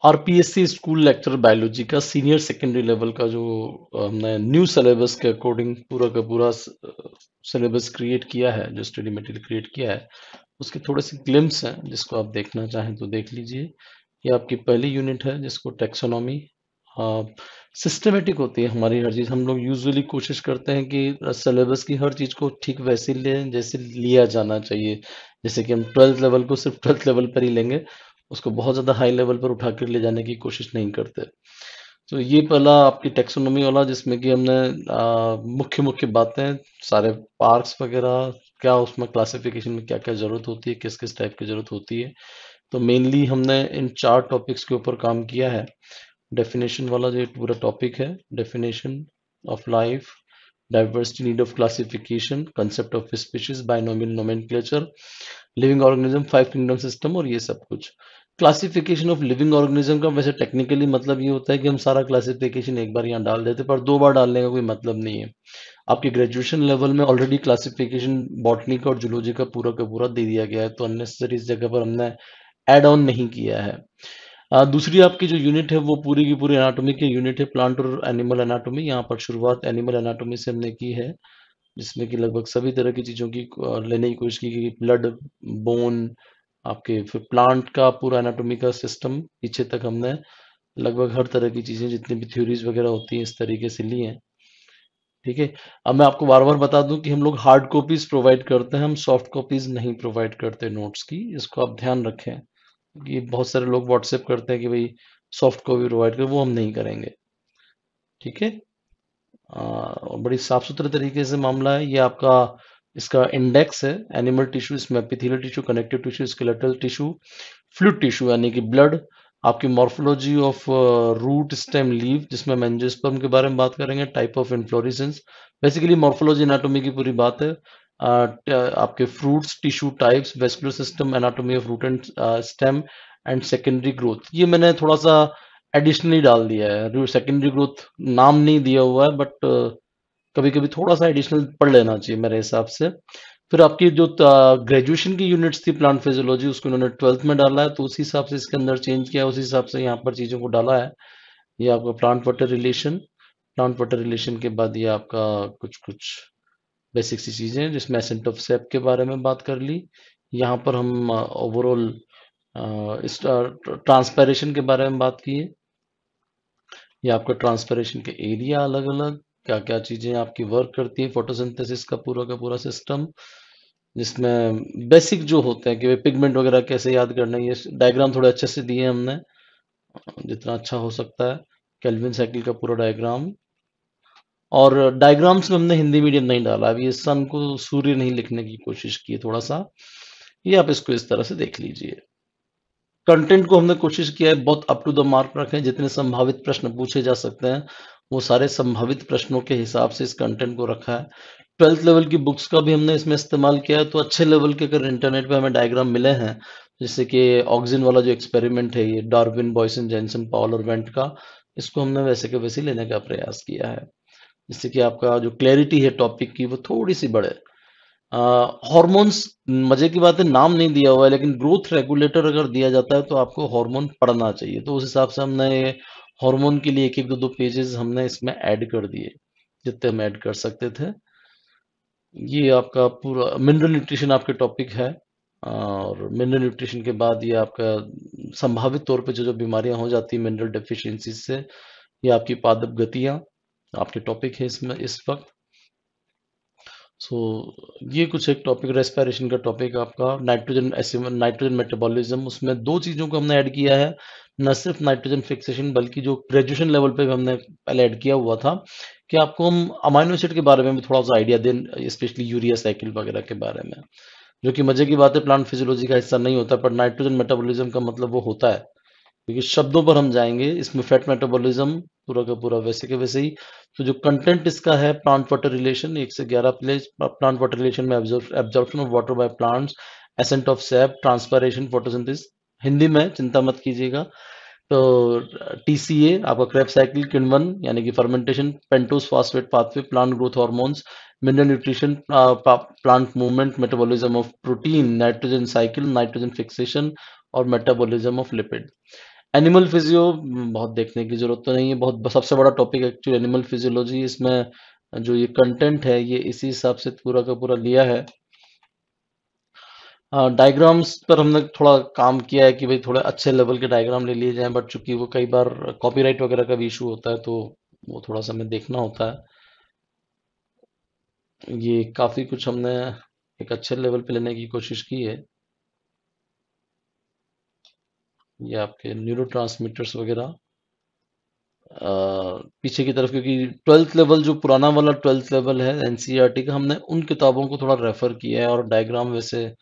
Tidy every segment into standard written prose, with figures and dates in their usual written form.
RPSC school lecture biology का senior secondary level का जो हमने न्यू सिलेबस के अकॉर्डिंग पूरा का पूरा सिलेबस क्रिएट किया है, जो स्टडी मटेरियल क्रिएट किया है, उसके थोड़े से ग्लिम्स हैं जिसको आप देखना चाहें तो देख लीजिए। ये आपकी पहली यूनिट है जिसको टेक्सोनॉमी सिस्टमेटिक होती है हमारी हर चीज़। हम लोग यूजुअली कोशिश करते हैं कि सिलेबस की हर चीज़ को ठीक वैसे लें जैसे लिया जाना चाहिए। जैसे कि हम 12th लेवल को सिर्फ 12th लेवल पर ही लेंगे, उसको बहुत ज़्यादा हाई लेवल पर उठा कर ले जाने की कोशिश नहीं करते। तो ये पहला आपकी टेक्सोनॉमी वाला जिसमें कि हमने मुख्य मुख्य बातें सारे पार्क्स वगैरह क्या उसमें क्लासिफिकेशन में क्या क्या ज़रूरत होती है, किस किस टाइप की ज़रूरत होती है। तो मेनली हमने इन 4 टॉपिक्स के ऊपर काम किया है। डेफिनेशन वाला जो पूरा टॉपिक है, definition of life, diversity need of classification, concept of species, binomial nomenclature, living organism, 5 kingdom system और ये सब कुछ। क्लासिफिकेशन ऑफ लिविंग ऑर्गेनिज्म का वैसे टेक्निकली मतलब ये होता है कि हम सारा क्लासिफिकेशन एक बार यहाँ डाल देते, पर 2 बार डालने का कोई मतलब नहीं है। आपके ग्रेजुएशन लेवल में ऑलरेडी क्लासिफिकेशन बॉटनी का और जूलॉजी का पूरा दे दिया गया है, तो अननेसेसरी इस जगह पर हमने ऐड ऑन नहीं किया है। दूसरी आपकी जो यूनिट है वो पूरी की पूरी एनाटॉमी की यूनिट है, प्लांट और एनिमल एनाटॉमी। यहाँ पर शुरुआत एनिमल एनाटॉमी से हमने की है, जिसमें कि लगभग सभी तरह की चीज़ों की लेने की कोशिश की गई। ब्लड, बोन, आपके फिर प्लांट का पूरा एनाटॉमी का सिस्टम पीछे तक हमने लगभग हर तरह की चीज़ें जितनी भी थ्योरीज वगैरह होती हैं इस तरीके से ली हैं। ठीक है। अब मैं आपको बार बार बता दूं कि हम लोग हार्ड कॉपीज प्रोवाइड करते हैं, हम सॉफ्ट कॉपीज नहीं प्रोवाइड करते नोट्स की, इसको आप ध्यान रखें। कि बहुत सारे लोग व्हाट्सएप करते हैं कि भाई सॉफ्ट कॉपी प्रोवाइड कर, वो हम नहीं करेंगे। ठीक है। और बड़ी साफ सुथरे तरीके से मामला है ये आपका। इसका इंडेक्स है एनिमल टिश्यू, इसमें epithelial tissue, connective tissue, skeletal tissue, fluid tissue यानी कि ब्लड, आपकी morphology of root stem leaf जिसमें एंजियोस्पर्म के बारे में बात करेंगे, type of inflorescence, basically morphology anatomy की पूरी बात है। आपके fruits, tissue types, vascular system, anatomy of root and stem and secondary growth. ये मैंने थोड़ा सा एडिशनली डाल दिया है, सेकेंडरी ग्रोथ नाम नहीं दिया हुआ है, बट कभी कभी थोड़ा सा एडिशनल पढ़ लेना चाहिए मेरे हिसाब से। फिर आपकी जो ग्रेजुएशन की यूनिट्स थी प्लांट फिजियोलॉजी, उसको उन्होंने 12th में डाला है, तो उसी हिसाब से इसके अंदर चेंज किया, उसी हिसाब से यहाँ पर चीज़ों को डाला है। ये आपका plant water relation, plant water relation के बाद ये आपका कुछ कुछ बेसिक सी चीज़ें हैं जिसमें एसेंट ऑफ सेप के बारे में बात कर ली। यहाँ पर हम ओवरऑल इस ट्रांसपैरेशन के बारे में बात की है। ये आपका ट्रांसपैरेशन के एरिया अलग अलग क्या क्या चीज़ें आपकी वर्क करती है, फोटोसिंथेसिस का पूरा सिस्टम, जिसमें बेसिक जो होते हैं कि पिगमेंट वगैरह कैसे याद करना है, ये डायग्राम थोड़े अच्छे से दिए हैं हमने जितना अच्छा हो सकता है। केल्विन साइकिल का पूरा डायग्राम, और डायग्राम्स में हमने हिंदी मीडियम नहीं डाला, अभी ये सन को सूर्य नहीं लिखने की कोशिश की है थोड़ा सा। ये आप इसको इस तरह से देख लीजिए। कंटेंट को हमने कोशिश किया है बहुत अप टू द मार्क रखें, जितने संभावित प्रश्न पूछे जा सकते हैं वो सारे संभावित प्रश्नों के हिसाब से इस कंटेंट को रखा है। 12th लेवल की बुक्स का भी हमने इसमें इस्तेमाल किया है, तो अच्छे लेवल के अगर इंटरनेट पे हमें डायग्राम मिले हैं, जैसे कि ऑक्सिन वाला जो एक्सपेरिमेंट है, ये डार्विन, बॉयसन, जेनसन, पॉल और वेंट का, इसको हमने वैसे के वैसे लेने का प्रयास किया है, जिससे कि आपका जो क्लैरिटी है टॉपिक की वो थोड़ी सी बढ़े। हॉर्मोन्स, मजे की बात है नाम नहीं दिया हुआ है, लेकिन ग्रोथ रेगुलेटर अगर दिया जाता है तो आपको हार्मोन पढ़ना चाहिए, तो उस हिसाब से हमने हार्मोन के लिए एक एक दो दो पेजेस हमने इसमें ऐड कर दिए जितने हम ऐड कर सकते थे। ये आपका पूरा मिनरल न्यूट्रिशन आपके टॉपिक है, और मिनरल न्यूट्रिशन के बाद ये आपका संभावित तौर पे जो जो बीमारियां हो जाती है मिनरल डेफिशिएंसी से, ये आपकी पादप गतियां आपके टॉपिक है इसमें इस वक्त। सो ये कुछ एक टॉपिक, रेस्पिरेशन का टॉपिक आपका, नाइट्रोजन मेटाबॉलिज्म, उसमें दो चीज़ों को हमने ऐड किया है, न सिर्फ नाइट्रोजन फिक्सेशन बल्कि जो ग्रेजुएशन लेवल पे भी हमने पहले ऐड किया हुआ था कि आपको हम अमाइनो एसिड के बारे में भी थोड़ा सा आइडिया दें, स्पेशली यूरिया साइकिल वगैरह के बारे में, जो कि मजे की बात है प्लांट फिजियोलॉजी का हिस्सा नहीं होता, पर नाइट्रोजन मेटाबॉलिज्म का मतलब वो होता है। क्योंकि शब्दों पर हम जाएंगे, इसमें फैट मेटाबॉलिज्म पूरा का पूरा वैसे के वैसे ही। तो जो कंटेंट इसका है, प्लांट वाटर रिलेशन 1 से 11 प्लेस, प्लांट वाटर रिलेशन में absorption of water by plants, ascent of SAP, transpiration, photosynthesis, Hindi में चिंता मत कीजिएगा। तो टीसीए आपका क्रेब साइकिल, किण्वन यानी कि fermentation, pentose phosphate pathway, plant growth hormones, mineral nutrition, plant movement, metabolism of protein, nitrogen cycle, nitrogen fixation और metabolism of lipid. Animal physio बहुत देखने की जरूरत तो नहीं है, बहुत सबसे बड़ा टॉपिक एक्चुअली एनिमल फिजियोलॉजी। इसमें जो ये कंटेंट है ये इसी हिसाब से पूरा का पूरा लिया है। डायग्राम्स पर हमने थोड़ा काम किया है कि भाई थोड़े अच्छे लेवल के डायग्राम ले लिए जाएं, बट चूंकि वो कई बार कॉपीराइट वगैरह का भी इशू होता है तो वो थोड़ा सा हमें देखना होता है। ये काफी कुछ हमने एक अच्छे लेवल पे लेने की कोशिश की है। ये आपके न्यूरोट्रांसमीटर्स वगैरह पीछे की तरफ, क्योंकि ट्वेल्थ लेवल जो पुराना वाला ट्वेल्थ लेवल है एनसीईआरटी का, हमने उन किताबों को थोड़ा रेफर किया है, और डायग्राम वैसे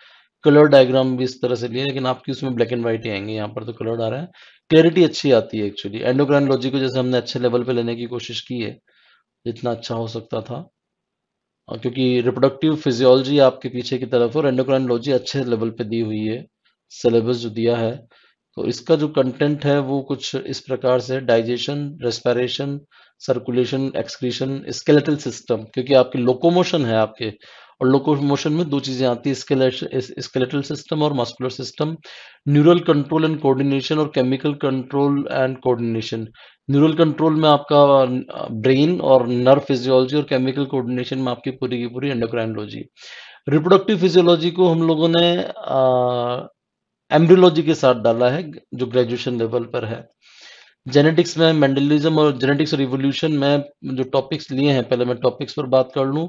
कलर डायग्राम भी इस तरह से लिए, लेकिन आपकी उसमें ब्लैक एंड व्हाइट ही आएंगे, यहाँ पर तो कलर आ रहा है। क्लैरिटी अच्छी आती है एक्चुअली। एंडोक्राइनोलॉजी को जैसे हमने अच्छे लेवल पे लेने की कोशिश की है, जितना अच्छा हो सकता था। और क्योंकि रिप्रोडक्टिव फिजियोलॉजी आपके पीछे की तरफ है और एंडोक्राइनोलॉजी अच्छे लेवल पे दी हुई है, सिलेबस जो दिया है। तो इसका जो कंटेंट है वो कुछ इस प्रकार से: digestion, respiration, circulation, excretion, skeletal system, क्योंकि आपकी लोकोमोशन है आपके, और लोकोमोशन में दो चीजें आती है: स्केलेटल सिस्टम और muscular system. Neural control and coordination और chemical control and coordination. Neural control में आपका ब्रेन और नर्व फिजियोलॉजी, और केमिकल कोऑर्डिनेशन में आपकी पूरी की पूरी एंडोक्राइनोलॉजी। रिप्रोडक्टिव फिजियोलॉजी को हम लोगों ने एम्ब्रियोलॉजी के साथ डाला है, जो ग्रेजुएशन लेवल पर है। जेनेटिक्स में मेंडलिज्म और जेनेटिक्स और इवोल्यूशन में जो टॉपिक्स लिए हैं, पहले मैं टॉपिक्स पर बात कर लूं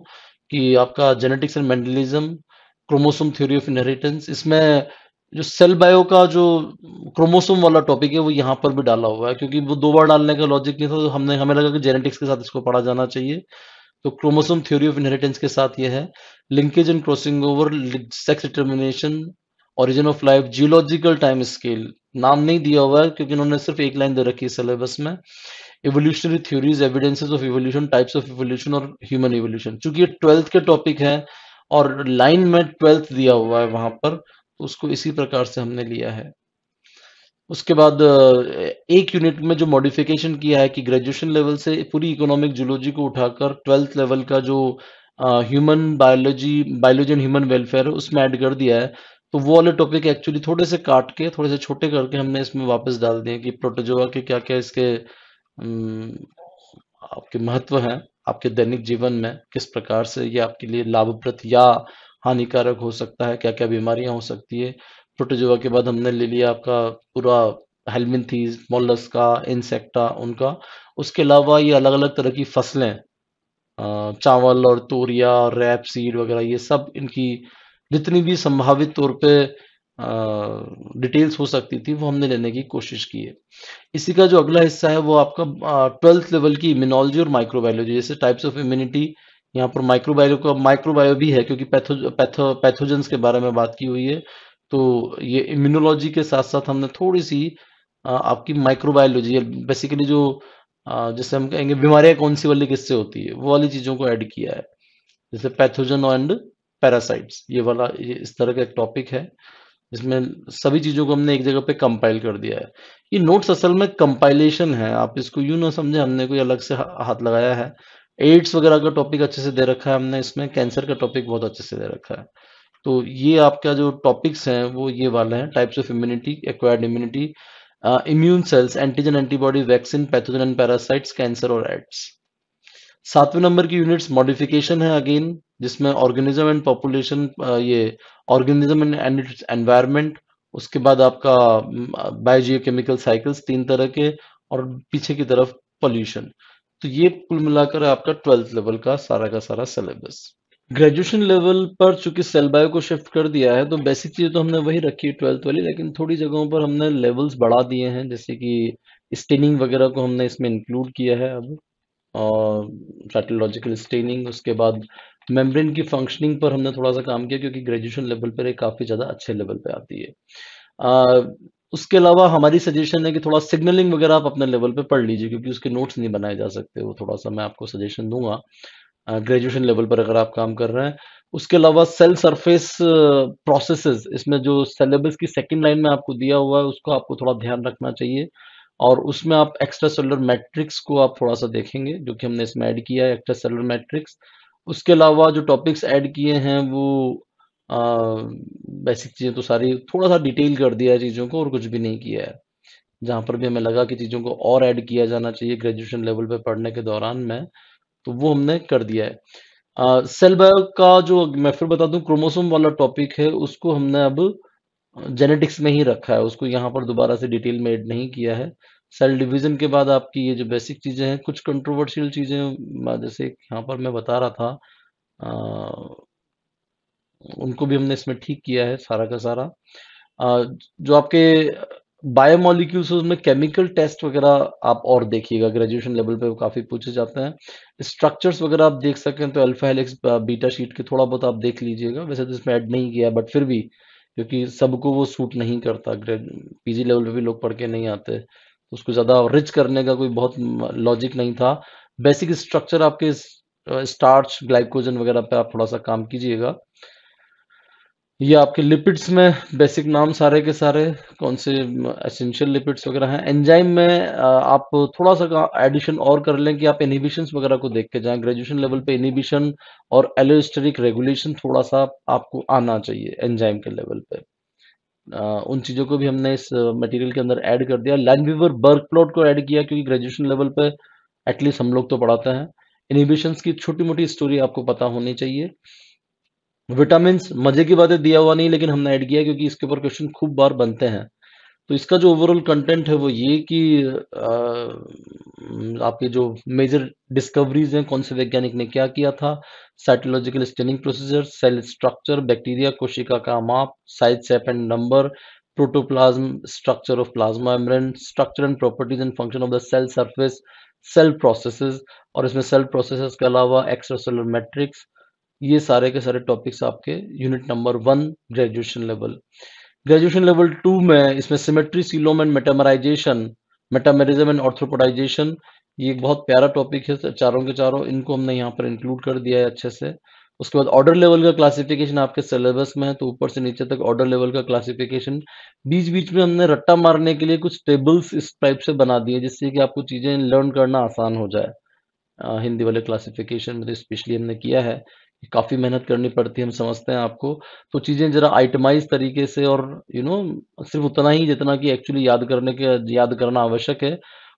कि आपका genetics and Mendelism, chromosome theory of inheritance. इसमें जो सेल बायो का जो क्रोमोसोम वाला टॉपिक है वो यहाँ पर भी डाला हुआ है, क्योंकि वो दो बार डालने का लॉजिक नहीं था, तो हमें लगा कि जेनेटिक्स के साथ इसको पढ़ा जाना चाहिए। तो क्रोमोसोम थ्योरी ऑफ इनहेरिटेंस के साथ ये है। Linkage and crossing over, sex determination, origin of life, geological time scale. नाम नहीं दिया हुआ है क्योंकि उन्होंने सिर्फ एक लाइन दे रखी है सिलेबस में। Evolutionary theories, evidences of evolution, types of evolution और ह्यूमन इवोल्यूशन। चूंकि ये ट्वेल्थ के टॉपिक है और लाइन में ट्वेल्थ दिया हुआ है वहां पर, तो उसको इसी प्रकार से हमने लिया है। उसके बाद एक यूनिट में जो मॉडिफिकेशन किया है कि ग्रेजुएशन लेवल से पूरी इकोनॉमिक जूलॉजी को उठाकर ट्वेल्थ लेवल का जो human biology and human welfare है उसमें ऐड कर दिया है। तो वो वाले टॉपिक एक्चुअली थोड़े से काट के, थोड़े से छोटे करके हमने इसमें वापस डाल दिए कि प्रोटोजोआ के क्या क्या इसके आपके महत्व हैं आपके दैनिक जीवन में, किस प्रकार से ये आपके लिए लाभप्रद या हानिकारक हो सकता है, क्या क्या बीमारियां हो सकती है। प्रोटोजोआ के बाद हमने ले लिया आपका पूरा हेलमिंथीज, मोलस्का, इंसेक्टा उनका। उसके अलावा ये अलग अलग तरह की फसलें, चावल और तोरिया, रैप सीड वगैरह, ये सब इनकी जितनी भी संभावित तौर पे डिटेल्स हो सकती थी वो हमने लेने की कोशिश की है। इसी का जो अगला हिस्सा है वो आपका ट्वेल्थ लेवल की इम्यूनोलॉजी और माइक्रोबायोलॉजी, जैसे टाइप्स ऑफ इम्यूनिटी। यहाँ पर माइक्रोबायो भी है, क्योंकि पैथोजेंस के बारे में बात की हुई है। तो ये इम्यूनोलॉजी के साथ साथ हमने थोड़ी सी आपकी माइक्रोबायोलॉजी, बेसिकली जो जैसे हम कहेंगे बीमारियां कौन सी वाली किससे होती है, वो वाली चीजों को ऐड किया है, जैसे पैथोजन एंड पैरासाइट्स। ये इस तरह का एक टॉपिक है जिसमें सभी चीजों को हमने एक जगह पे कंपाइल कर दिया है। ये नोट्स असल में कंपाइलेशन है, आप इसको यूं ना समझे हमने कोई अलग से हाथ लगाया है। एड्स वगैरह का टॉपिक अच्छे से दे रखा है हमने इसमें, कैंसर का टॉपिक बहुत अच्छे से दे रखा है। तो ये आपका जो टॉपिक्स हैं वो ये वाले हैं: types of immunity, acquired immunity, immune cells, antigen antibody, vaccine, pathogen and parasites, cancer और एड्स। 7वें नंबर की यूनिट्स मॉडिफिकेशन है अगेन, जिसमें ऑर्गेनिज्म एंड पॉपुलेशन, ये ऑर्गेनिज्म एंड इट्स एनवायरनमेंट। उसके बाद आपका बायोजियोकेमिकल साइकिल्स 3 तरह के, और पीछे की तरफ पॉल्यूशन। तो ये कुल मिलाकर आपका ट्वेल्थ लेवल का सारा सिलेबस। ग्रेजुएशन लेवल पर चूंकि सेल बायो को शिफ्ट कर दिया है तो बेसिक चीज तो हमने वही रखी है ट्वेल्थ वाली, लेकिन थोड़ी जगहों पर हमने लेवल्स बढ़ा दिए हैं, जैसे कि स्टेनिंग वगैरह को हमने इसमें इंक्लूड किया है अब, और साइटोलॉजिकल स्टेनिंग। उसके बाद मेम्ब्रेन की फंक्शनिंग पर हमने थोड़ा सा काम किया, क्योंकि ग्रेजुएशन लेवल पर ये काफ़ी ज़्यादा अच्छे लेवल पे आती है। आ, उसके अलावा हमारी सजेशन है कि थोड़ा सिग्नलिंग वगैरह आप अपने लेवल पे पढ़ लीजिए, क्योंकि उसके नोट्स नहीं बनाए जा सकते, वो थोड़ा सा मैं आपको सजेशन दूंगा ग्रेजुएशन लेवल पर अगर आप काम कर रहे हैं। उसके अलावा सेल सरफेस प्रोसेसेस, इसमें जो सिलेबस की सेकंड लाइन में आपको दिया हुआ है उसको आपको थोड़ा ध्यान रखना चाहिए, और उसमें आप एक्स्ट्रा सेलुलर मैट्रिक्स को आप थोड़ा सा देखेंगे, जो कि हमने इसमें ऐड किया है, एक्स्ट्रा सेलुलर मैट्रिक्स। उसके अलावा जो टॉपिक्स ऐड किए हैं वो बेसिक चीज़ें तो सारी थोड़ा सा डिटेल कर दिया है चीज़ों को, और कुछ भी नहीं किया है। जहाँ पर भी हमें लगा कि चीज़ों को और ऐड किया जाना चाहिए ग्रेजुएशन लेवल पे पढ़ने के दौरान में, तो वो हमने कर दिया है। सेल बायो का जो मैं फिर बता दूँ क्रोमोसोम वाला टॉपिक है, उसको हमने अब जेनेटिक्स में ही रखा है, उसको यहाँ पर दोबारा से डिटेल में ऐड नहीं किया है। सेल डिवीज़न के बाद आपकी ये जो बेसिक चीज़ें हैं, कुछ कंट्रोवर्शियल चीज़ें जैसे यहाँ पर मैं बता रहा था अ, उनको भी हमने इसमें ठीक किया है सारा का सारा। जो आपके बायोमोलिक्यूल्स उसमें केमिकल टेस्ट वगैरह आप और देखिएगा ग्रेजुएशन लेवल पे वो काफ़ी पूछे जाते हैं। स्ट्रक्चर्स वगैरह आप देख सकें तो अल्फा हेलिक्स बीटा शीट के थोड़ा बहुत आप देख लीजिएगा, वैसे तो इसमें ऐड नहीं किया बट फिर भी क्योंकि सबको वो सूट नहीं करता, ग्रेड पीजी लेवल पे भी लोग पढ़ के नहीं आते, तो उसको ज़्यादा रिच करने का कोई बहुत लॉजिक नहीं था। बेसिक स्ट्रक्चर आपके स्टार्च ग्लाइकोजन वगैरह पे आप थोड़ा सा काम कीजिएगा। ये आपके लिपिड्स में बेसिक नाम सारे के सारे कौन से एसेंशियल लिपिड्स वगैरह हैं। एंजाइम में आप थोड़ा सा एडिशन और कर लें कि आप इनहिबिशंस वगैरह को देख के जाएं। ग्रेजुएशन लेवल पे इनहिबिशन और एलोस्टेरिक रेगुलेशन थोड़ा सा आपको आना चाहिए एंजाइम के लेवल पे। उन चीज़ों को भी हमने इस मटेरियल के अंदर ऐड कर दिया। लाइनवीवर बर्ग प्लॉट को ऐड किया क्योंकि ग्रेजुएशन लेवल पे एटलीस्ट हम लोग तो पढ़ाते हैं। इनहिबिशंस की छोटी मोटी स्टोरी आपको पता होनी चाहिए। विटामिन्स मजे की बात है दिया हुआ नहीं, लेकिन हमने ऐड किया क्योंकि इसके ऊपर क्वेश्चन खूब बार बनते हैं। तो इसका जो ओवरऑल कंटेंट है वो ये कि आपके जो मेजर डिस्कवरीज हैं, कौन से वैज्ञानिक ने क्या किया था, cytological staining procedure, cell structure, bacteria कोशिका का माप, size shape and number, protoplasm, structure of plasma membrane, structure and properties and function of the cell surface, cell processes, और इसमें सेल प्रोसेसेस के अलावा एक्स्ट्रा सेलुलर मैट्रिक्स, ये सारे के सारे टॉपिक्स आपके unit number 1 graduation level. Graduation level 2 में इसमें symmetry, coelom and metamerisation, metamerism and arthropodisation, ये एक बहुत प्यारा टॉपिक है, चारों के चारों इनको हमने यहाँ पर इंक्लूड कर दिया है अच्छे से। उसके बाद ऑर्डर लेवल का क्लासिफिकेशन आपके सिलेबस में है, तो ऊपर से नीचे तक ऑर्डर लेवल का क्लासिफिकेशन। बीच बीच में हमने रट्टा मारने के लिए कुछ टेबल्स इस टाइप से बना दिए जिससे कि आपको चीजें लर्न करना आसान हो जाए। हिंदी वाले क्लासिफिकेशन में तो स्पेशली हमने किया है। काफ़ी मेहनत करनी पड़ती है, हम समझते हैं आपको। तो चीज़ें ज़रा आइटमाइज़ तरीके से और सिर्फ़ उतना ही जितना कि एक्चुअली याद करना आवश्यक है,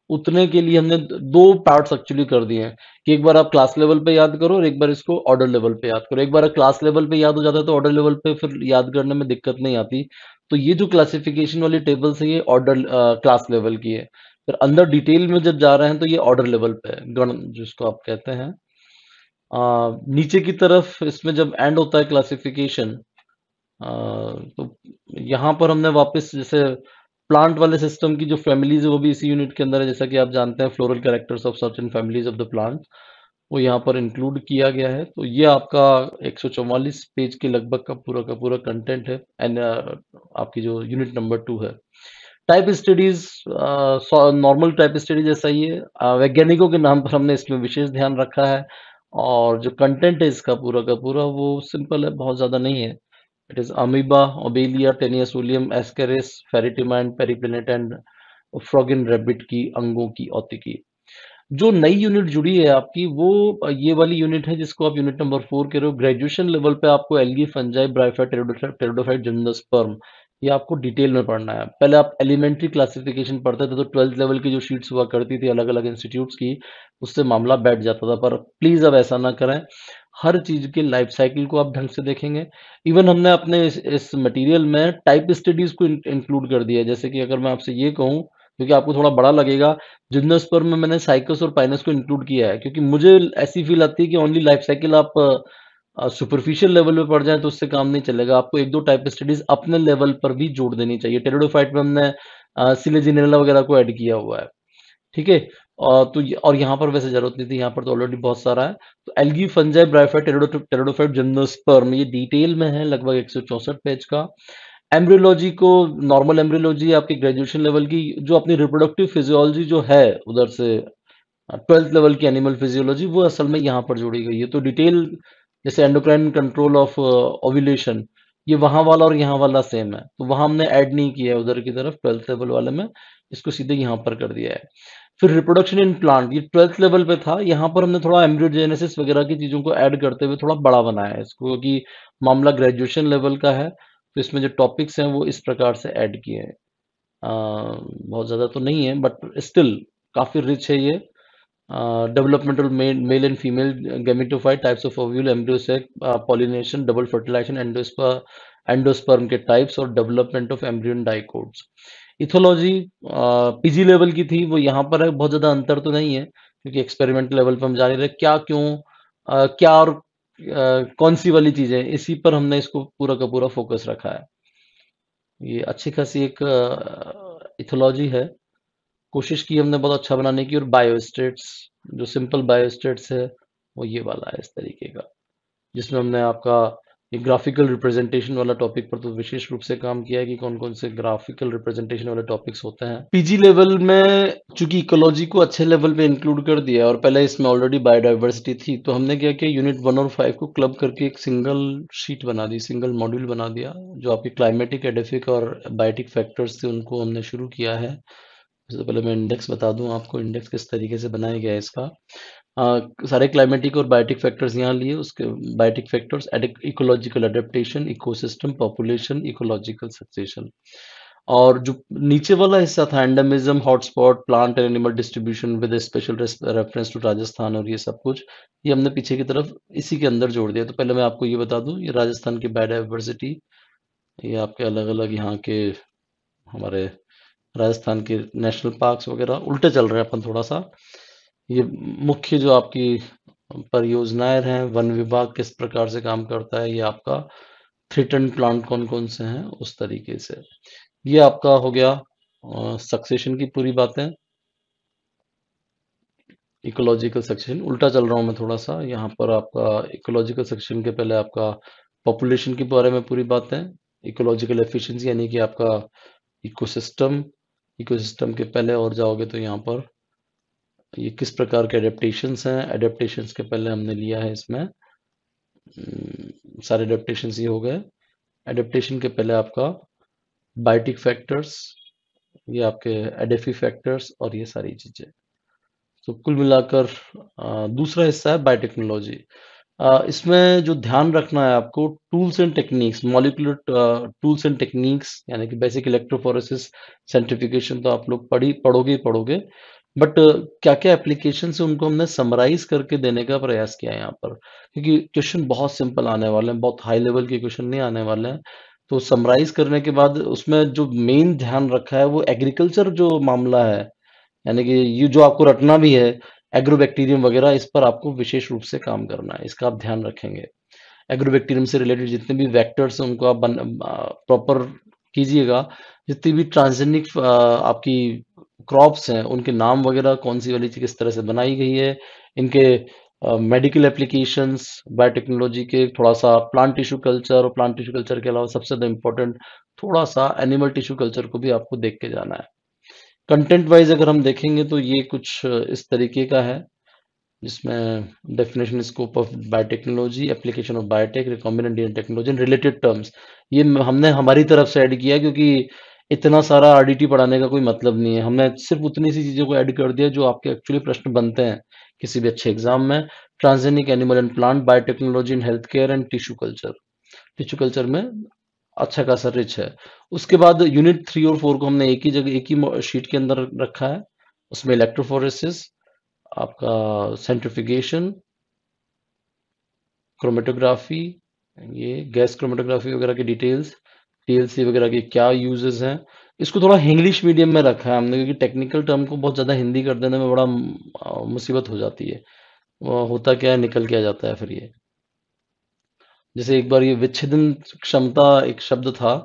उतने के लिए हमने 2 पार्ट्स एक्चुअली कर दिए हैं कि एक बार आप क्लास लेवल पे याद करो और एक बार इसको ऑर्डर लेवल पे याद करो। एक बार क्लास लेवल पे याद हो जाता है तो ऑर्डर लेवल पे फिर याद करने में दिक्कत नहीं आती। तो ये जो क्लासिफिकेशन वाली टेबल्स है ये क्लास लेवल की है। फिर अंदर डिटेल में जब जा रहे हैं तो ये ऑर्डर लेवल पे है, गण जिसको आप कहते हैं। नीचे की तरफ इसमें जब एंड होता है क्लासिफिकेशन, तो यहाँ पर हमने वापस जैसे प्लांट वाले सिस्टम की जो फैमिलीज है वो भी इसी यूनिट के अंदर है, जैसा कि आप जानते हैं floral characters of certain families of the plant, वो यहाँ पर इंक्लूड किया गया है। तो ये आपका 144 पेज के लगभग का पूरा कंटेंट है एंड आपकी जो यूनिट नंबर 2 है। Type studies normal type study जैसा ही है। वैज्ञानिकों के नाम पर हमने इसमें विशेष ध्यान रखा है और जो कंटेंट है इसका पूरा का पूरा वो सिंपल है, बहुत ज़्यादा नहीं है। It is amoeba, Obelia, Taenia solium, Ascaris, Pheretima and Periplaneta and frog and rabbit की अंगों की औतिकी। जो नई यूनिट जुड़ी है आपकी वो ये वाली यूनिट है जिसको आप यूनिट नंबर 4 कह रहे हो। ग्रेजुएशन लेवल पे आपको algae, fungi, bryophyte, pteridophyte, gymnosperm, ये आपको डिटेल में पढ़ना है। पहले आप एलिमेंट्री क्लासिफिकेशन पढ़ते थे तो 12th लेवल की जो शीट्स हुआ करती थी अलग अलग इंस्टीट्यूट्स की, उससे मामला बैठ जाता था, पर प्लीज अब ऐसा ना करें। हर चीज के लाइफ साइकिल को आप ढंग से देखेंगे। इवन हमने अपने इस मटेरियल में टाइप स्टडीज को इंक्लूड कर दिया है। जैसे कि अगर मैं आपसे ये कहूँ, क्योंकि आपको थोड़ा बड़ा लगेगा, जिम्नोस्पर्म में मैंने साइकस और पाइनस को इंक्लूड किया है क्योंकि मुझे ऐसी फील आती है कि ओनली लाइफ साइकिल आप सुपरफिशियल लेवल पे पढ़ जाएं तो उससे काम नहीं चलेगा। आपको एक दो टाइप स्टडीज अपने लेवल पर भी जोड़ देनी चाहिए। टेरिडोफाइट में हमने सिलेजिनेला वगैरह को ऐड किया हुआ है, ठीक है। और यहाँ पर वैसे जरूरत नहीं थी, यहाँ पर तो ऑलरेडी बहुत सारा है। तो algae, fungi, bryophyte, pteridophyte, gymnosperm, ये डिटेल में है लगभग 164 पेज का। एम्ब्रियोलॉजी को, नॉर्मल एम्ब्रियोलॉजी आपकी ग्रेजुएशन लेवल की, जो अपनी रिप्रोडक्टिव फिजियोलॉजी जो है उधर से 12th लेवल की एनिमल फिजियोलॉजी, वो असल में यहाँ पर जोड़ी गई है। तो डिटेल जैसे एंडोक्राइन कंट्रोल ऑफ ओव्यूलेशन, ये वहाँ वाला और यहाँ वाला सेम है, तो वहाँ हमने ऐड नहीं किया है उधर की तरफ 12th लेवल वाले में, इसको सीधे यहाँ पर कर दिया है। फिर रिप्रोडक्शन इन प्लांट, ये 12th लेवल पे था, यहाँ पर हमने थोड़ा एम्ब्रियोजेनेसिस वगैरह की चीज़ों को ऐड करते हुए थोड़ा बड़ा बनाया है इसको, क्योंकि मामला ग्रेजुएशन लेवल का है, तो इसमें जो टॉपिक्स हैं वो इस प्रकार से ऐड किए हैं। बहुत ज़्यादा तो नहीं है बट स्टिल काफ़ी रिच है ये। Developmental male and female gametophyte types of ovule, embryo sac, pollination, double fertilization, endosperm के types और development of embryon dicots। Ethology PG level की थी, वो यहाँ पर है, बहुत ज़्यादा अंतर तो नहीं है क्योंकि एक्सपेरिमेंट लेवल पर हम जारी रहे क्या क्यों क्या और कौन सी वाली चीज़ें, इसी पर हमने इसको पूरा का पूरा फोकस रखा है। ये अच्छी खासी एक इथोलॉजी है, कोशिश की हमने बहुत अच्छा बनाने की। और बायोस्टेट्स, जो सिंपल बायोस्टेट्स है वो ये वाला है इस तरीके का, जिसमें हमने आपका ये ग्राफिकल रिप्रेजेंटेशन वाला टॉपिक पर तो विशेष रूप से काम किया है कि कौन कौन से ग्राफिकल रिप्रेजेंटेशन वाले टॉपिक्स होते हैं। पीजी लेवल में चूंकि इकोलॉजी को अच्छे लेवल पे इंक्लूड कर दिया और पहले इसमें ऑलरेडी बायोडाइवर्सिटी थी, तो हमने क्या किया, यूनिट 1 और 5 को क्लब करके एक सिंगल शीट बना दी, सिंगल मॉड्यूल बना दिया। जो आपके क्लाइमेटिक, एडेफिक और बायोटिक फैक्टर्स थे उनको हमने शुरू किया है। सबसे पहले मैं इंडेक्स बता दूं आपको, इंडेक्स किस तरीके से बनाया गया है इसका। सारे क्लाइमेटिक और बायोटिक फैक्टर्स यहाँ लिए, उसके biotic factors, ecological adaptation, ecosystem, population, ecological succession. और जो नीचे वाला हिस्सा था, endemism, hotspot, plant and animal distribution with special reference to Rajasthan और ये सब कुछ, ये हमने पीछे की तरफ इसी के अंदर जोड़ दिया। तो पहले मैं आपको ये बता दूं, ये राजस्थान की बायोडाइवर्सिटी, ये आपके अलग अलग यहाँ के हमारे राजस्थान के नेशनल पार्क्स वगैरह, उल्टे चल रहे हैं अपन थोड़ा सा। ये मुख्य जो आपकी परियोजनाएं हैं, वन विभाग किस प्रकार से काम करता है, ये आपका थ्रेटन्ड प्लांट कौन कौन से हैं, उस तरीके से। ये आपका हो गया सक्सेशन की पूरी बातें। इकोलॉजिकल सेक्शन उल्टा चल रहा हूँ मैं थोड़ा सा, यहाँ पर आपका इकोलॉजिकल सेक्शन के पहले आपका पॉपुलेशन के बारे में पूरी बातें, इकोलॉजिकल एफिशिएंसी यानी कि आपका इकोसिस्टम, इकोसिस्टम के पहले और जाओगे तो यहाँ पर ये किस प्रकार के एडेप्टेशंस हैं, एडेप्टेशंस के पहले हमने लिया है इसमें सारे एडेप्टेशंस ये हो गए। एडेप्टेशन के पहले आपका बायोटिक फैक्टर्स, ये आपके एडेफी फैक्टर्स और ये सारी चीजें। तो कुल मिलाकर दूसरा हिस्सा है बायोटेक्नोलॉजी। इसमें जो ध्यान रखना है आपको, tools and techniques, molecular tools and techniques, यानी कि बेसिक इलेक्ट्रोफोरेसिस, सेंट्रिफिकेशन तो आप लोग पढ़ोगे ही पढ़ोगे, बट क्या क्या एप्लीकेशन है उनको हमने समराइज करके देने का प्रयास किया है यहाँ पर, क्योंकि क्वेश्चन बहुत सिंपल आने वाले हैं, बहुत हाई लेवल के क्वेश्चन नहीं आने वाले हैं। तो समराइज करने के बाद उसमें जो मेन ध्यान रखा है वो एग्रीकल्चर जो मामला है, यानी कि ये जो आपको रटना भी है, एग्रोबैक्टीरियम वगैरह, इस पर आपको विशेष रूप से काम करना है, इसका आप ध्यान रखेंगे। एग्रोबैक्टीरियम से रिलेटेड जितने भी वेक्टर्स हैं उनको आप प्रॉपर कीजिएगा। जितनी भी ट्रांसजेनिक आपकी क्रॉप्स हैं उनके नाम वगैरह, कौन सी वाली चीज किस तरह से बनाई गई है, इनके मेडिकल एप्लीकेशंस, बायोटेक्नोलॉजी के, थोड़ा सा प्लांट टिश्यू कल्चर, और प्लांट टिश्यू कल्चर के अलावा सबसे ज्यादा इंपॉर्टेंट थोड़ा सा एनिमल टिश्यू कल्चर को भी आपको देख के जाना है। कंटेंट वाइज अगर हम देखेंगे तो ये कुछ इस तरीके का है, जिसमें definition scope of biotechnology, application of biotech, recombinant DNA technology and related terms. ये हमने हमारी तरफ से ऐड किया क्योंकि इतना सारा आरडीटी पढ़ाने का कोई मतलब नहीं है, हमने सिर्फ उतनी सी चीजों को ऐड कर दिया जो आपके एक्चुअली प्रश्न बनते हैं किसी भी अच्छे एग्जाम में। Transgenic animal and plant, biotechnology in health care and tissue culture, tissue culture में अच्छा खासा रिच है। उसके बाद यूनिट 3 और 4 को हमने एक ही जगह, एक ही शीट के अंदर रखा है। उसमें इलेक्ट्रोफोरेसिस, आपका सेंट्रिफिकेशन, क्रोमेटोग्राफी, ये गैस क्रोमेटोग्राफी वगैरह की डिटेल्स, पीएलसी वगैरह के क्या यूजेस हैं। इसको थोड़ा इंग्लिश मीडियम में रखा है हमने, क्योंकि टेक्निकल टर्म को बहुत ज़्यादा हिंदी कर देने में बड़ा मुसीबत हो जाती है। वो होता क्या है, निकल के आ जाता है फिर ये। जैसे एक बार ये विच्छेदन क्षमता एक शब्द था,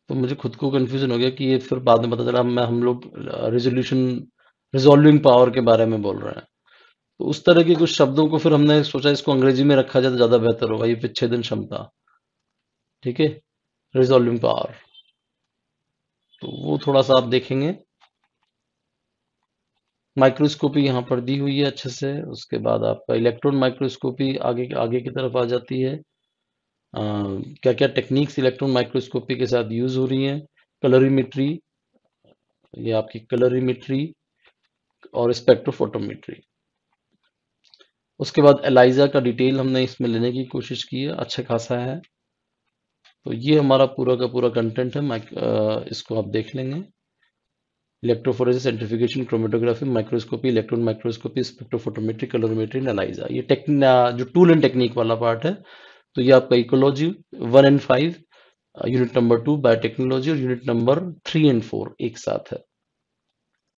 तो मुझे खुद को कंफ्यूजन हो गया कि ये, फिर बाद में पता चला हम लोग रिजोल्यूशन, रिजॉल्विंग पावर के बारे में बोल रहे हैं। तो उस तरह के कुछ शब्दों को फिर हमने सोचा इसको अंग्रेजी में रखा जाए तो ज्यादा बेहतर होगा, ये विच्छेदन क्षमता, ठीक है, रिजॉल्विंग पावर। तो वो थोड़ा सा आप देखेंगे। माइक्रोस्कोपी यहाँ पर दी हुई है अच्छे से। उसके बाद आपका इलेक्ट्रॉन माइक्रोस्कोपी आगे आगे की तरफ आ जाती है। क्या क्या टेक्निक्स इलेक्ट्रॉन माइक्रोस्कोपी के साथ यूज हो रही हैं। कलरीमेट्री, ये आपकी कलरीमेट्री और स्पेक्ट्रोफोटोमेट्री। उसके बाद एलाइजा का डिटेल हमने इसमें लेने की कोशिश की है, अच्छा खासा है। तो ये हमारा पूरा का पूरा कंटेंट है, इसको आप देख लेंगे। Electrophoresis, centrifugation, chromatography, microscopy, electron microscopy, spectrophotometry, colorimetry, analyser. ये जो टूल एंड टेक्निक वाला पार्ट है, तो ये आपका ecology 1 and 5, unit number 2 biotechnology और यूनिट नंबर 3 एंड 4 एक साथ है।